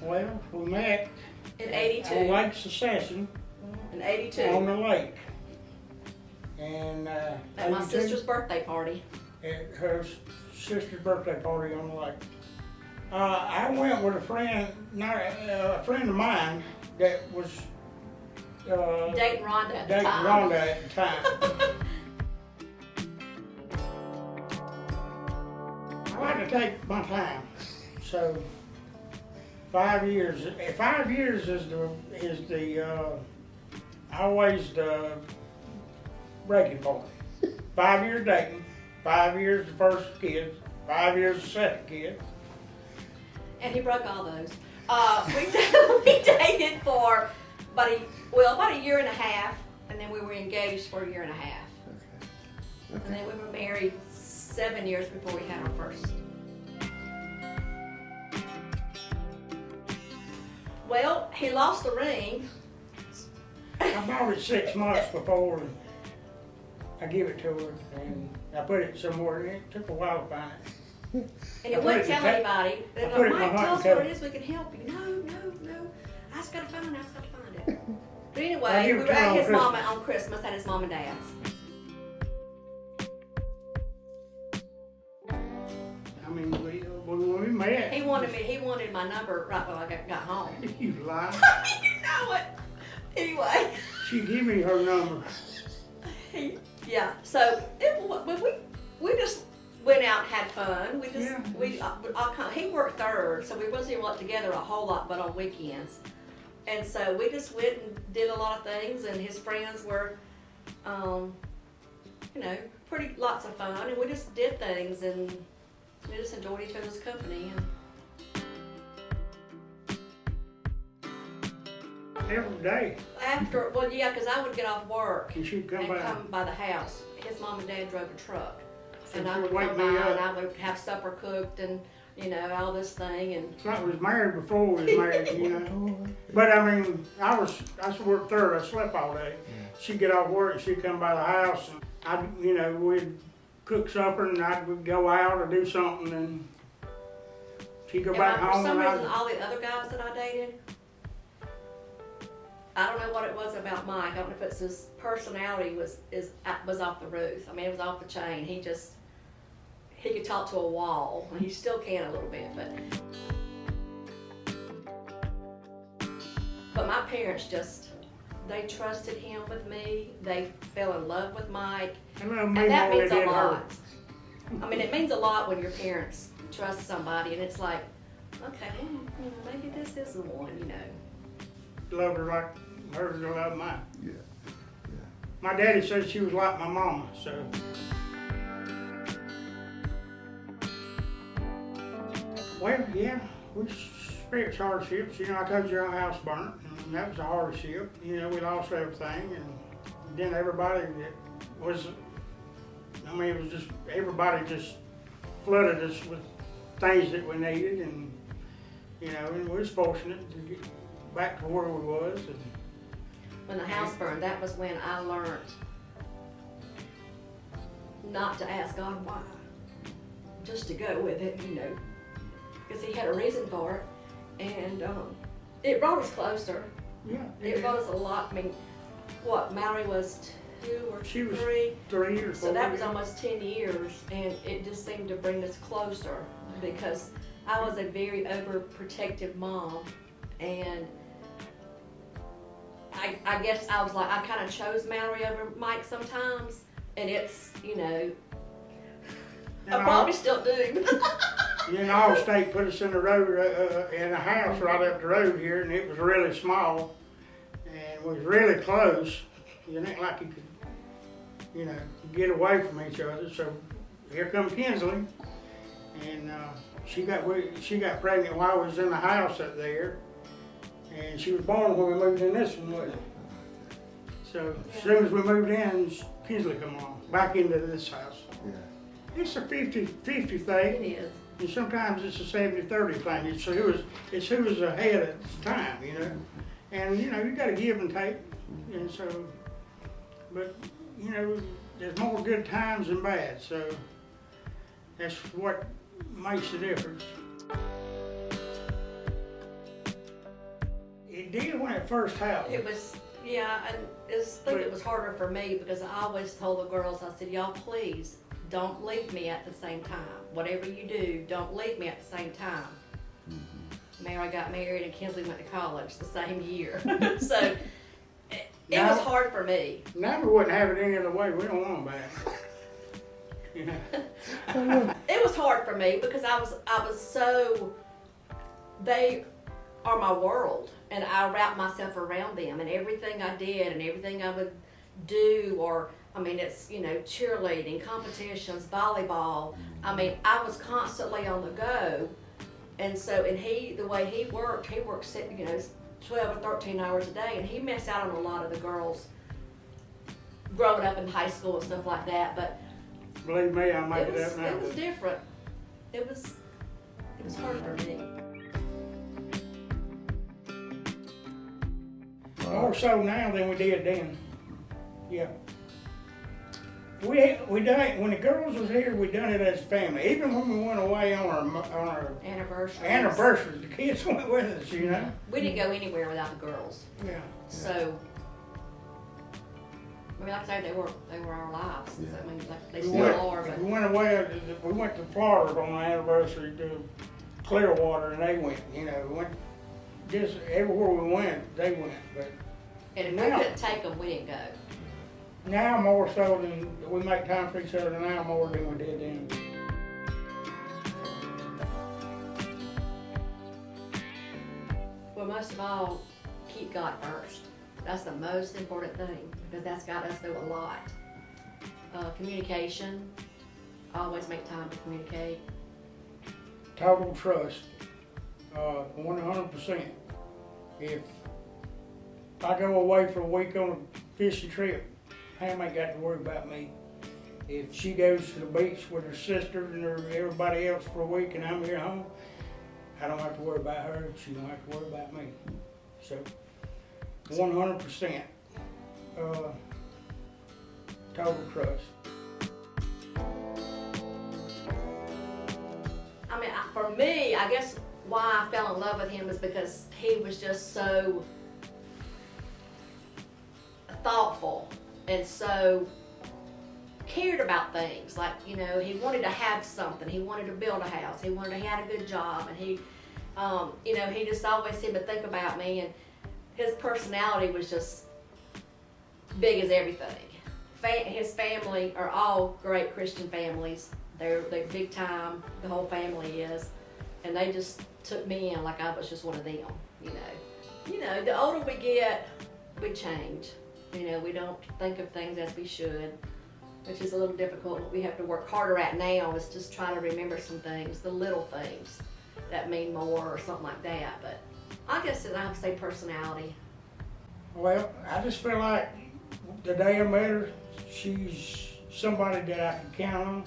Well, we met in '82. on Lake Secession In '82. on the lake. And At my sister's birthday party. At her sister's birthday party on the lake. I went with a friend of mine that was Dating Rhonda at the dating time. Rhonda at the time. I like to take my time, so 5 years. 5 years is always the breaking point. 5 years dating, 5 years the first kid, 5 years the second kid. And he broke all those. We dated for about a year and a half, and then we were engaged for a year and a half. Okay. And then we were married 7 years before we had our first. Well, he lost the ring. I bought it 6 months before I give it to her, and I put it somewhere, and it took a while to find it. And it wouldn't tell anybody. I And put it in Mike, my tell us hunting where it coat. is, we can help you. No. I just gotta find it. But I anyway, give we it were to her at on his mama Christmas. on Christmas at his mom and dad's. I mean, when we met. He wanted my number right when I got home. You lie. You know it. Anyway. She gave me her number. Yeah, so we just went out and had fun. He worked third, so we wasn't even together a whole lot, but on weekends. And so we just went and did a lot of things, and his friends were, pretty lots of fun, and we just did things, and we just enjoyed each other's company. Every day. Because I would get off work And she'd come and by. come by the house. His mom and dad drove a truck. And she I would would wake come by me up. and I would have supper cooked and, all this thing. And It's like we was married before we was married, But I mean, I worked third. I slept all day. She'd get off work and she'd come by the house, and we'd cook supper, and would go out or do something, and she'd go back for home. some and reason, all the other guys that I dated, I don't know what it was about Mike. I don't know if it's his personality was off the roof. I mean, it was off the chain. He could talk to a wall. He still can a little bit, but my parents they trusted him with me. They fell in love with Mike, and and that means a lot. I mean, it means a lot when your parents trust somebody, and it's like, okay, well, maybe this is the one, Loved her like hers to love mine. Yeah. My daddy said she was like my mama, so. Well, yeah, we experienced hardships. I told you our house burnt, and that was a hardship. We lost everything, and then everybody that was, it was just, everybody just flooded us with things that we needed, and, and we was fortunate to get back to where we was. And when the house burned, that was when I learned not to ask God why, just to go with it, because he had a reason for it, and it brought us closer. yeah, It brought us a lot. I mean, Mallory was 2 or She was 3, 3 or 4. so that was almost 10 years, and it just seemed to bring us closer because I was a very overprotective mom, and I guess I was like, I kind of chose Mallory over Mike sometimes, and it's, I probably still do. Allstate put us in the road, in a house right up the road here, and it was really small, and was really close. It ain't like you could, get away from each other. So here comes Kinsley, and she got pregnant while I was in the house up there. And she was born when we moved in this one, wasn't it? So as soon as we moved in, Kinsley come on, back into this house. Yeah. It's a 50-50 It thing, is. and sometimes it's a 70-30 thing. It's who was ahead at the time, And you got to give and take, and so, but there's more good times than bad, so that's what makes the difference. It did when it first happened. It was, yeah, and I think it was harder for me because I always told the girls, I said, y'all please don't leave me at the same time. Whatever you do, don't leave me at the same time. Mary got married and Kinsley went to college the same year. So it was hard for me. Now we wouldn't have it any other way. We don't want them back. You know? It was hard for me because I was so, they are my world and I wrapped myself around them and everything I did and everything I would do, or I mean it's, you know, cheerleading, competitions, volleyball. I mean, I was constantly on the go. And so, and the way he worked, you know, 12 or 13 hours a day, and he missed out on a lot of the girls growing up in high school and stuff like that. But believe me, I'll make it up now. It was different. It was hard for me. More so now than we did then. Yeah. We done it, when the girls was here, we done it as a family. Even when we went away on our anniversaries, the kids went with us, you know. We didn't go anywhere without the girls. Yeah. So, I mean, like I say, they were our lives. Yeah. I mean, like, they still are. But we went away. We went to Florida on our anniversary to Clearwater, and they went. You know, we went just everywhere we went, they went. But and if we couldn't take them, we didn't go. Now more so than we make time for each other now more than we did then. Well, most of all, keep God first. That's the most important thing because that's got us through a lot. Communication, always make time to communicate. Total trust, 100%. If I go away for a week on a fishing trip, Pam ain't got to worry about me. If she goes to the beach with her sister and everybody else for a week and I'm here home, I don't have to worry about her. She don't have to worry about me. So, 100% total trust. I mean, for me, I guess why I fell in love with him was because he was just so thoughtful and so cared about things. Like, you know, he wanted to have something. He wanted to build a house. He wanted to have a good job. And he, you know, he just always seemed to think about me. And his personality was just big as everything. His family are all great Christian families. They're big time. The whole family is. And they just took me in like I was just one of them, you know. You know, the older we get, we change. You know, we don't think of things as we should, which is a little difficult. What we have to work harder at now is just trying to remember some things, the little things that mean more or something like that. But I guess I would say personality. Well, I just feel like the day I met her, she's somebody that I can count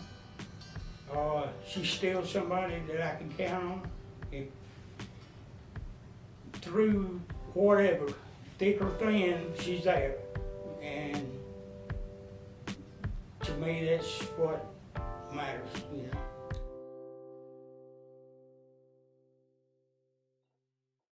on. She's still somebody that I can count on. If, through whatever, thick or thin, she's there. And to me, that's what matters, you know.